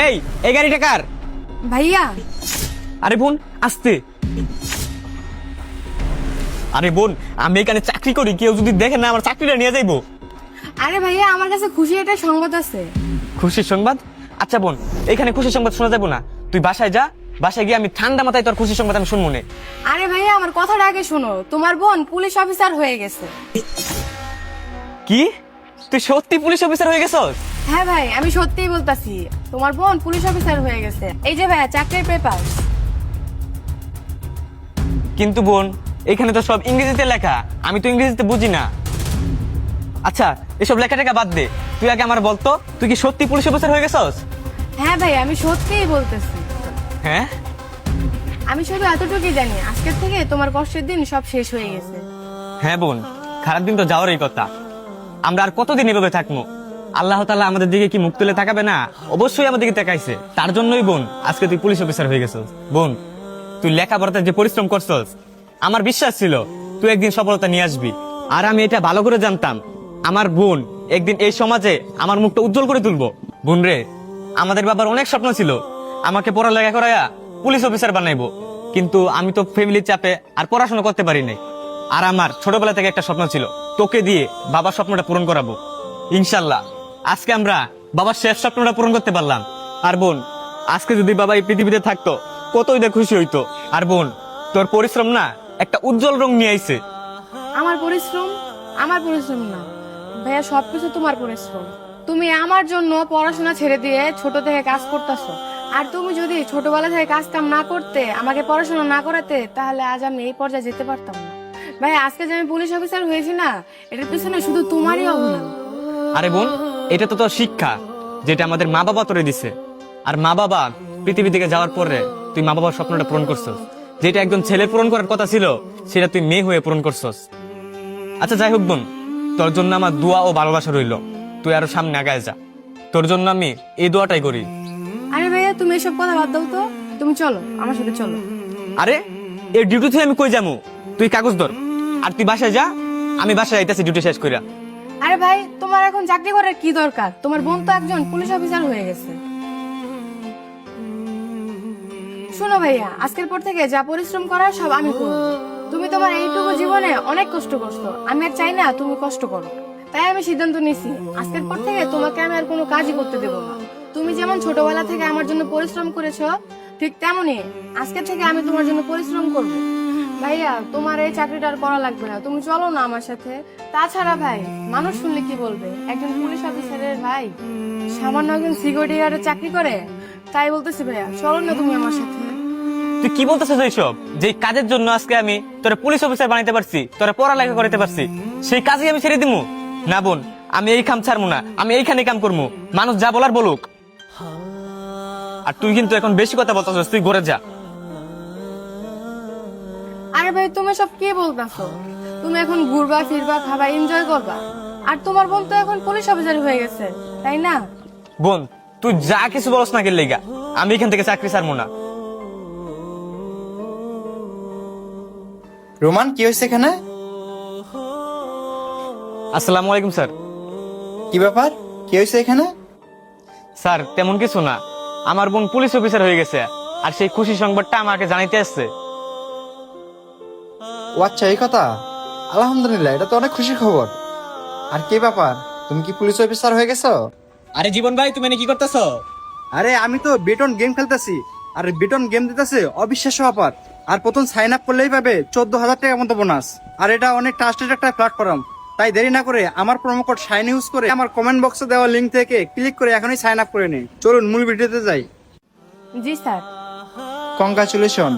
এই এই গাড়িটা কার? ভাইয়া আরে বোন আস্তে। আরে বোন আমি এখানে চাকরি করি, কেউ যদি দেখে না আমার চাকরিটা নিয়ে যাইবো। আরে ভাইয়া আমার কাছে খুশি একটা সংবাদ আছে। খুশির সংবাদ? আচ্ছা বোন এখানে খুশির সংবাদ শোনা যাবো না, তুই বাসায় যা, বাসায় গিয়ে আমি ঠান্ডা মাথায় তোর খুশির সংবাদ আমি শুনবো না। আরে ভাইয়া আমার কথাটা আগে শোনো, তোমার বোন পুলিশ অফিসার হয়ে গেছে। কি তুই সত্যি পুলিশ অফিসার হয়ে গেছস? হ্যাঁ ভাই আমি সত্যিই বলতাছি, তোমার বোন পুলিশ অফিসার হয়ে গেছে। এই যে ভাইয়া চাকরির পেপার। কিন্তু বোন এখানে তো সব ইংরেজিতে লেখা, আমি তো ইংরেজিতে বুঝি না। আচ্ছা এসব লেখা টেখা বাদ দে, তুই আগে আমার বলতো তুই কি সত্যি পুলিশ অফিসার হয়ে গেছস? হ্যাঁ ভাই আমি সত্যিই বলতেছি। হ্যাঁ আমি শুধু এতটুকুই জানি, আজকের থেকে তোমার কষ্টের দিন সব শেষ হয়ে গেছে। হ্যাঁ বোন, খারাপ দিন তো যাওয়ারই কথা, আমরা আর কতদিন এভাবে থাকবো? আল্লাহ তাআলা আমাদের দিকে কি মুখ তুলে তাকাবে না? অবশ্যই আমাদের দিকে তাকাইছে, তার জন্যই বোন আজকে তুই পুলিশ অফিসার হয়ে গেছস। বোন তুই লেখাপড়াতে যে পরিশ্রম করছস, আমার বিশ্বাস ছিল তুই একদিন সফলতা নিয়ে আসবি। আর আমি এটা ভালো করে জানতাম আমার বোন একদিন এই সমাজে আমার মুখটা উজ্জ্বল করে তুলবো। বোন রে, আমাদের বাবার অনেক স্বপ্ন ছিল আমাকে পড়ালেখা করাইয়া পুলিশ অফিসার বানাইবো, কিন্তু আমি তো ফ্যামিলির চাপে আর পড়াশোনা করতে পারি নাই। আর আমার ছোটবেলা থেকে একটা স্বপ্ন ছিল তোকে দিয়ে বাবার স্বপ্নটা পূরণ করাবো। ইনশাল্লাহ আজকে আমরা বাবার শেষ স্বপ্নটা পূরণ করতে পারলাম। আর বোন আজকে যদি বাবা এই পৃথিবীতে থাকতো কতই না খুশি হইতো। আর বোন তোর পরিশ্রম না একটা উজ্জ্বল রং নিয়ে আইছে। আমার পরিশ্রম? আমার পরিশ্রম না ভাইয়া, সবকিছু তোমার পরিশ্রম। তুমি আমার জন্য পড়াশোনা ছেড়ে দিয়ে ছোট থেকে কাজ করতেছো। আর তুমি যদি ছোটবেলা থেকে কাজ কাম না করতে, আমাকে পড়াশোনা না করাতে, তাহলে আজ আমি এই পর্যায়ে যেতে পারতাম না। ভাই আজকে যে আমি পুলিশ অফিসার হয়েছি না, এটার পিছনে শুধু তোমারই অবদান। আরে বোন এটা তো তোর শিক্ষা, যেটা আমাদের মা বাবা তোরে দিছে। আর মা বাবা পৃথিবী থেকে যাওয়ার পরে তুই মা বাবার স্বপ্নটা পূরণ করছস, যেটা একজন ছেলে পূরণ করার কথা ছিল সেটা তুই মেয়ে হয়ে পূরণ করছস। আচ্ছা যাই হোক বোন, তোর জন্য আমার দোয়া ও ভালোবাসা রইল, তুই আরো সামনে আগায় যা, তোর জন্য আমি এই দোয়াটাই করি। আরে ভাইয়া তুমি এসব কথা বাদ দাও তো, তুমি চলো আমার সাথে চলো। আরে এই ডিউটি থেকে আমি কই যামু? তুই কাগজ ধর আর তুই বাসায় যা, আমি বাসায় আইতাছি ডিউটি শেষ কইরা। আরে ভাই তোমার এখন চাকরি করার কি দরকার? তোমার বোন তো একজন পুলিশ অফিসার হয়ে গেছে। শোনো ভাইয়া, আজকের পর থেকে যা পরিশ্রম করার সব আমি করব। তুমি তোমার এইটুকু জীবনে অনেক কষ্ট করছো, আমি আর চাই না তুমি কষ্ট করো। তাই আমি সিদ্ধান্ত নিছি আজকের পর থেকে তোমাকে আমি আর কোনো কাজই করতে দেবো না। তুমি যেমন ছোটবেলা থেকে আমার জন্য পরিশ্রম করেছো, ঠিক তেমনই আজকে থেকে আমি তোমার জন্য পরিশ্রম করব। ভাইয়া তোমার এই চাকরিটা আর করা লাগবে না, তুমি চলো না আমার সাথে। তাছাড়া ভাই মানুষ শুনলে কি বলবে, একজন পুলিশ অফিসারের ভাই সামান্য একজন সিকিউরিটি গার্ডের চাকরি করে। তাই বলতেছি ভাইয়া চলো না তুমি আমার সাথে। তুই কি বলতেছিস এইসব? যে কাজের জন্য আজকে আমি তোরা পুলিশ অফিসার বানাইতে পারছি, তোরা পড়ালেখা করতে পারছি, সেই কাজই আমি ছেড়ে দিমু? না বোন, আমি এই কাম ছাড়বো না, আমি এইখানে কাম করবো, মানুষ যা বলার বলুক। আর তুই কিন্তু এখন বেশি কথা বলতেছিস, তুই ঘরে যা। আরে ভাই তুমি সব কি বলতেছো? তুমি এখন ঘুরবা ফিরবা খাবা এনজয় করবা, আর তোমার বোন তো এখন পুলিশ অফিসার হয়ে গেছে, তাই না? বোন তুই যা কিছু বলস না গেলে আমি এখান থেকে চাকরি ছাড়বো না। রোমান কি হয়েছে এখানে? আসসালামু আলাইকুম স্যার। কি ব্যাপার, কি হয়েছে এখানে? স্যার তেমন কিছু না, আমার বোন পুলিশ অফিসার হয়ে গেছে, আর সেই খুশি সংবাদটা আমাকে জানাইতে আসছে। ও আচ্ছা এই কথা, আলহামদুলিল্লাহ, এটা তো অনেক খুশির খবর। আর কি ব্যাপার, তুমি কি পুলিশ অফিসার হয়ে গেছো? আরে জীবন ভাই তুমি কি করতেছো? আরে আমি তো বেটন গেম খেলতেছি, আর বেটন গেম দিতেছে অবিশ্বাস্য অফার। আর প্রথম সাইন আপ করলেই পাবে 14,000 টাকা মতো বোনাস। আর এটা অনেক ট্রাস্টেড একটা প্ল্যাটফর্ম, তাই দেরি না করে আমার প্রোমো কোড শাইন ইউজ করে আমার কমেন্ট বক্সে দেওয়া লিংক থেকে ক্লিক করে এখনই সাইন আপ করে নেই। চলুন মূল ভিডিওতে যাই। জি sir. Congratulation.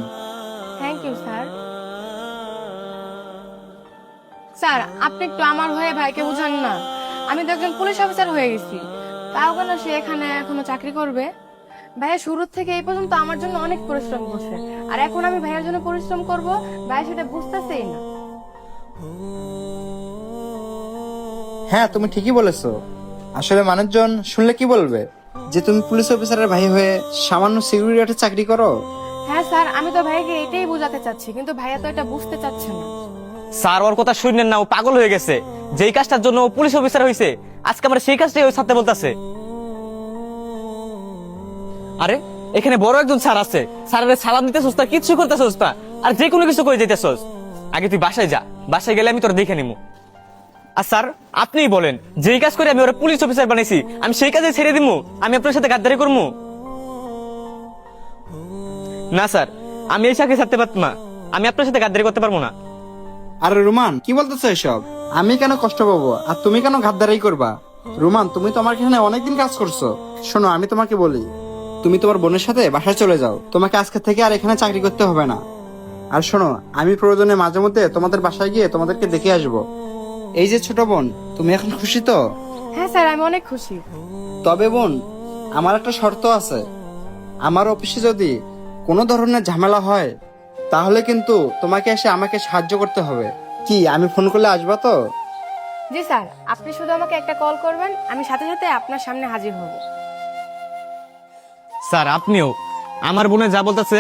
Thank you sir. Sir আপনি একটু আমার হয়ে ভাইকে বুঝান না, আমি তো একজন পুলিশ অফিসার হয়ে গেছি, তাও কেন সে এখানে এখনো চাকরি করবে? ভাইয়া শুরু থেকে এই পর্যন্ত আমার জন্য অনেক পরিশ্রম করছে, আর এখন আমি ভাইয়ের জন্য পরিশ্রম করব, ভাই সেটা বুঝতেছেই না। হ্যাঁ তুমি ঠিকই বলেছো। আসলে মানুষজন শুনলে কি বলবে, যে তুমি পুলিশ অফিসারের ভাই হয়ে সামান্য সিকিউরিটি চাকরি করো। হ্যাঁ স্যার, আমি তো ভাইকে এটাই বোঝাতে চাচ্ছি, কিন্তু ভাইয়া তো এটা বুঝতে চাচ্ছে না। স্যার ওর কথা শুনেন না, ও পাগল হয়ে গেছে। যেই কাজটার জন্য ও পুলিশ অফিসার হয়েছে আজকে আমরা সেই কাজটাই ওই ছাড়তে বলতেছে। আরে এখানে বড় একজন স্যার আছে, স্যারের সালাম দিতে সস্তা, কিচ্ছু করতে সস্তা, আর যে কোনো কিছু করে যেতেছস। আগে তুই বাসায় যা, বাসায় গেলে আমি তোর দেখে নিবো। আর স্যার আপনিই বলেন, যেই কাজ করে আমি ওরা পুলিশ অফিসার বানাইছি, আমি সেই কাজে ছেড়ে দিমু? আমি আপনার সাথে গাদ্দারি করবো? না স্যার, আমি এই চাকরি ছাড়তে পারতাম না, আমি আপনার সাথে গাদ্দারি করতে পারবো না। আরে রোমান, কি বলতেছো এসব? আমি কেন কষ্ট পাবো আর তুমি কেন ঘাতদারি করবা? রোমান, তুমি তো আমার এখানে অনেকদিন কাজ করছো। শোনো, আমি তোমাকে বলি, তুমি তোমার বোনের সাথে বাসায় চলে যাও, তোমাকে আজকে থেকে আর এখানে চাকরি করতে হবে না। আর শোনো, আমি প্রয়োজনে মাঝে মধ্যে তোমাদের বাসায় গিয়ে তোমাদেরকে দেখে আসবো। এই যে ছোট বোন, তুমি এখন খুশি তো? হ্যাঁ স্যার, আমি অনেক খুশি। তবে বোন, আমার একটা শর্ত আছে। আমার অফিসে যদি কোনো ধরনের ঝামেলা হয়, তাহলে কিন্তু তোমাকে এসে আমাকে সাহায্য করতে হবে। কি, আমি ফোন করলে আসবা তো? জি স্যার, আপনি শুধু আমাকে একটা কল করবেন, আমি সাথে সাথে আপনার সামনে হাজির হব। স্যার আপনিও আমার বোনে যা বলতেছে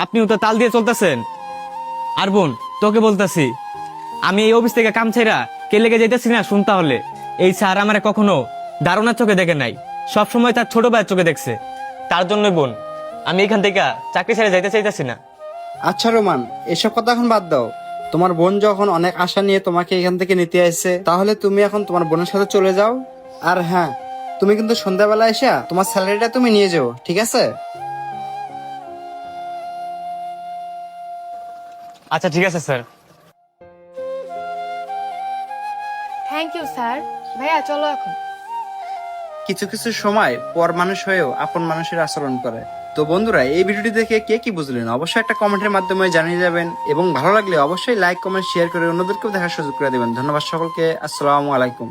আপনিও তো তাল দিয়ে চলতেছেন। আর বোন, তোকে বলতেছি, আমি এই অফিস থেকে কাম ছেড়া কে লেগে যাইতেছি না শুনতে হলে, এই স্যার আমারে কখনো ধারণার চোখে দেখে নাই, সব সময় তার ছোট ভাইয়ের চোখে দেখছে। তার জন্যই বোন, আমি এখান থেকে চাকরি ছেড়ে যাইতে চাইতেছি না। আচ্ছা রোমান, এসব কথা এখন বাদ দাও। তোমার বোন যখন অনেক আশা নিয়ে তোমাকে এখান থেকে নিতে আসছে, তাহলে তুমি এখন তোমার বোনের সাথে চলে যাও। আর হ্যাঁ, তুমি কিন্তু সন্ধ্যাবেলা এসে তোমার স্যালারিটা তুমি নিয়ে যাও, ঠিক আছে? আচ্ছা ঠিক আছে স্যার। Thank you sir. ভাইয়া চলো এখন। কিছু কিছু সময় পর মানুষ হয়েও আপন মানুষের আচরণ করে। তো বন্ধুরা, এই ভিডিওটি দেখে কে কি বুঝলেন অবশ্যই একটা কমেন্টের মাধ্যমে জানিয়ে যাবেন, এবং ভালো লাগলে অবশ্যই লাইক কমেন্ট শেয়ার করে অন্যদেরকেও দেখার সুযোগ করে দেবেন। ধন্যবাদ সকলকে। আসসালামু আলাইকুম।